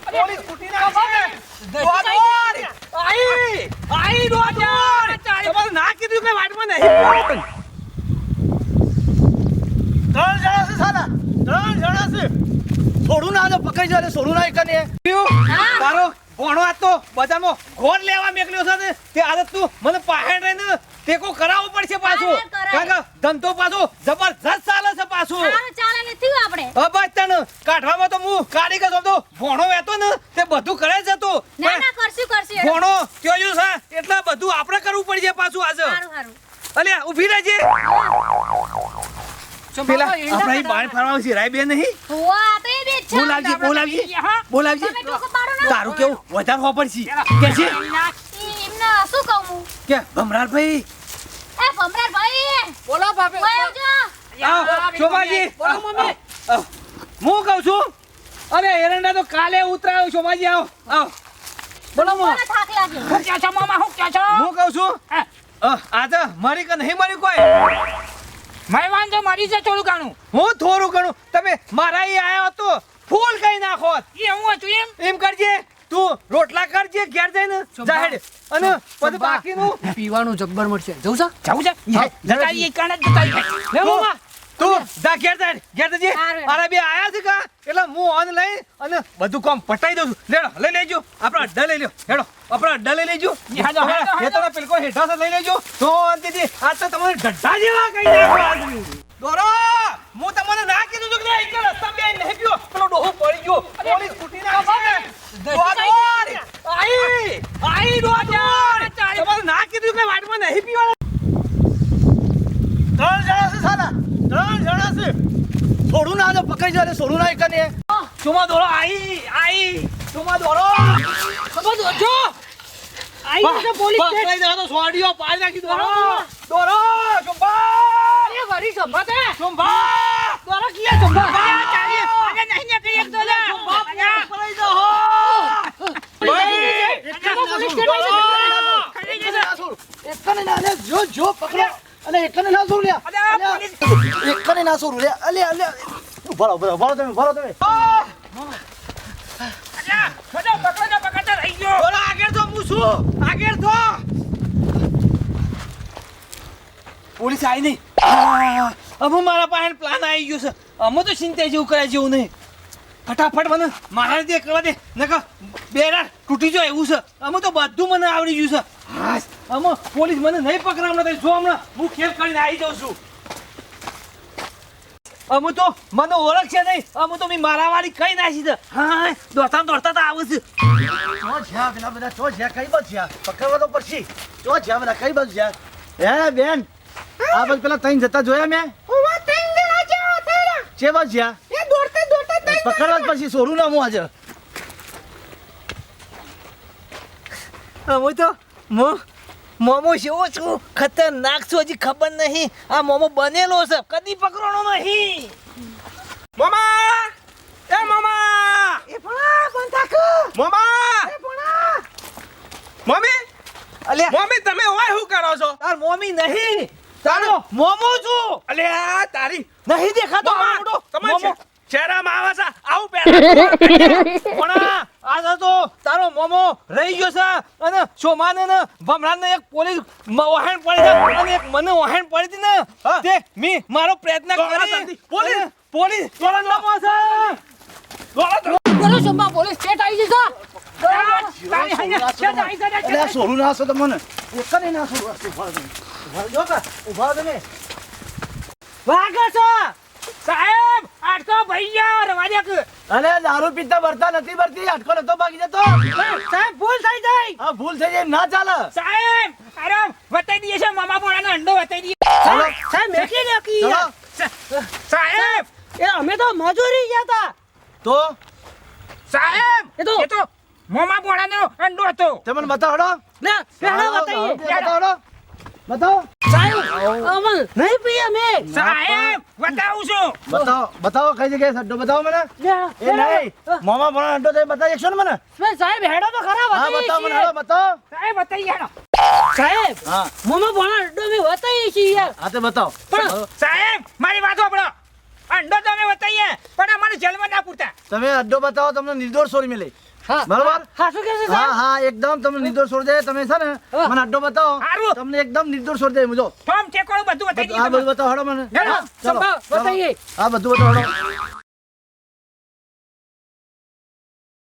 Police કૂટી નાખશે દોડોડ આઈ દોડોડ તમારે ના કીધું કે વાટમાં નહીં ત્રણ જણા છે સાલા ત્રણ જણા છે છોડું ના તો પકડી જાય છોડું ના એકને તારો ભણો આ તો બજારમાં ઘોર લેવા મેકલ્યો છે ને તે આદત તું મને પાહેણ રહીને ટેકો કરાવવો પડશે પાછું કારણ કે ધંધો પાછો જબરજસ્ત ચાલે છે પાછું ચાલે નથી આપણે હવે તને કાઢવામાં તો હું કાઢી ગયો તો ભણો વેતો ને તે બધું કરે છે તું ના ના કરશું ભણો કયો જો છે એટલે બધું આપણે કરવું પડશે પાછું આજે સારું અલ્યા ઊભી રહેજે પેલા આપણે બાણ ફરવા છે રાય બે નહીં હોવા તો એ બે છે બોલાવજી તારું કેવું વધારે હો પડશે કે છે એમને શું કહું કે ભમરાર ભાઈ એ ભમરાર ભાઈ બોલો બાપે શોભાજી બોલો મમ્મી હું કહું છું અરે એરંડા તો કાલે ઉતરાયો શોભાજી આવો બોલો મને થાક લાગ્યો હું ક્યાં છો મામા હું ક્યાં છો હું કહું છું આજે મારી કે નહીં મારી કોઈ મેં વાંધો મારી છે થોડું ઘણું હું થોડું ઘણું તમે મારા અહીં આવ્યો હતો ફૂલ કઈ નાખો એ હું હતું એમ કરજે તું રોટલા કરજે ઘેર જઈને જાહેર અને પછી બાકીનું પીવાનું જબ્બર મળશે જવું છે જાવું છે જતાઈ એક કાણ જતાઈ લે મામા તું જા ઘેર જજે સારું. મારા બે આયા છે કા એટલે હું ઓન લઈ અને બધું કામ પટાઈ દઉં છું લેડો લઈ લેજો આપણો અડ્ડા લઈ લ્યો હેડો આપણો અડ્ડા લઈ લેજો હેડો, હેડો. એ તો પેલકો હેઠા છે લઈ લેજો તો અંતથી આ તો તમારે ઢઢા જેવા કઈ નાખો દોરો હું તમને ના કીધું છું કે એક રસ્તા બે નહીં ગયો પેલો ડોહો પડી ગયો પોલીસ કૂટી નાખશે દોડોડ આઈ દોડોડ તમારે ના કીધું કે વાટમાં નહીં પીવા ત્રણ જણા છે સાલા ત્રણ જણા છે છોડું ના તો પકડી જાય છોડું ના એકને ચોમા દોરો આઈ ચોમા દોરો ખબર દોજો આઈ તો પોલીસ પકડી જાય તો સોડિયો પાડ નાખી દોરો દોરો ચોંબા એ વરી સંભાતે ચોંબા દોરો કિયા સંભા ચાલી આગે નહીં ને કઈ એક તો લે પકડી જાઓ એકને ના જો પકડો અને એકને ના છોડ લે એકને ના છોડ લે અલે ભરો તમે પકડતા રહી ગયો બોલો આગળ તો હું છું આગળ તો પોલીસ આવી નહીં અમે મારા પાસે પ્લાન આવી ગયો છે અમે તો ચિંતા જેવું કરાય જેવું નહીં ફટાફટ મને મારા દે કરવા દે નકા બેરા તૂટી જાય એવું છે અમે તો બધું મને આવડી ગયું છે હાસ અમે પોલીસ મને નહીં પકડાવ નથી જો હમણાં હું ખેલ કરીને આવી જાઉં છું અમે તો મને ઓળખશે નહીં અમે તો મારા વાળી કઈ નાખી છે હા દોડતા તો આવે છે ચો જ્યાં પેલા બધા ચો જ્યાં કઈ બસ જ્યાં પકડવા તો પડશે ચો જ્યાં બધા કઈ બસ જ્યાં હે બેન આ બસ પેલા તઈ જતા જોયા મેં છે બસ જ્યાં પકડવા જ પછી સોરું ના હું આજે હું તો મોમો જેવો છું ખતરનાક છું હજી ખબર નહીં આ મોમો બનેલો છે કદી પકડવાનો નહીં મોમા એ મોમા એ ભણા બંધાક મોમા એ ભણા મમ્મી અલ્યા મમ્મી તમે ઓય શું કરો છો તાર મમ્મી નહીં તારો મોમો છું અલ્યા તારી નહીં દેખાતો મોટો તમારો ચહેરામાં આવે છે આવું પહેલા ભણા આ તો તારો મોમો રહી ગયો છે અને સોમાને ને ભમરાને એક પોલીસ વહેણ પડી છે અને એક મને વહેણ પડી હતી ને તે મી મારો પ્રયત્ન કરી પોલીસ દોડો છે બોલો સંભા પોલીસ સ્ટેટ આવી જશે તારી હાઈના સ્ટેટ આવી જશે અરે સોરું ના છો તમને એકને ના સોરું જો કા ઉભા તમે વાગો છો સાહેબ આટકો ભૈયા રવાજે કે અરે દારૂ પીતા ભરતા નથી ભરતી અટકો નતો ભાગી જતો સાહેબ ભૂલ થઈ જાય હા ભૂલ થઈ જાય ના ચાલે સાહેબ અરે બતાઈ દઈએ છે મામા પોણાનો અંડો બતાઈ દઈએ ચાલો સાહેબ મેકી નાખી ચાલો. સાહેબ એ અમે તો મજૂરી ગયા હતા તો સાહેબ એ તો મામા પોણાનો અંડો હતો તમને બતાવડો લે પહેલા બતાઈએ બતાવડો બતાવો સાહેબ અમલ નહીં પીએ અમે સાહેબ બતાવું છું બતાવો કઈ જગ્યાએ સડ્ડો બતાવો મને એ નહીં મોમા ભણા અડ્ડો તો બતાવી શકશો ને મને સાહેબ હેડો તો ખરા હા બતાવો મને હેડો બતાવો સાહેબ બતાઈ હેડો સાહેબ હા મોમા ભણા અડ્ડો મે બતાઈએ છીએ યાર હા તે બતાવો પણ સાહેબ મારી વાત સાંભળો અંડો તો અમે બતાઈએ પણ અમારે જેલમાં ના પૂરતા તમે અડ્ડો બતાવો તમને નિર્દોષ છોડી મેલે હા બરાબર? હા શું કહે છે હા સાહેબ હા એકદમ તમને નિર્દોષ છોડી દે. તમે છે ને હા. મને અડ્ડો બતાવો. હારું. તમને એકદમ નિર્દોષ છોડી દે. મુજો ફોર્મ ટેકોળું બધું બતાવી આ દીધું બધું બતાવો. હડો મને. હેડો, ચાલો, ચંપા, ચાલો. બતાવીએ. આ બધું બતાવો. હડો.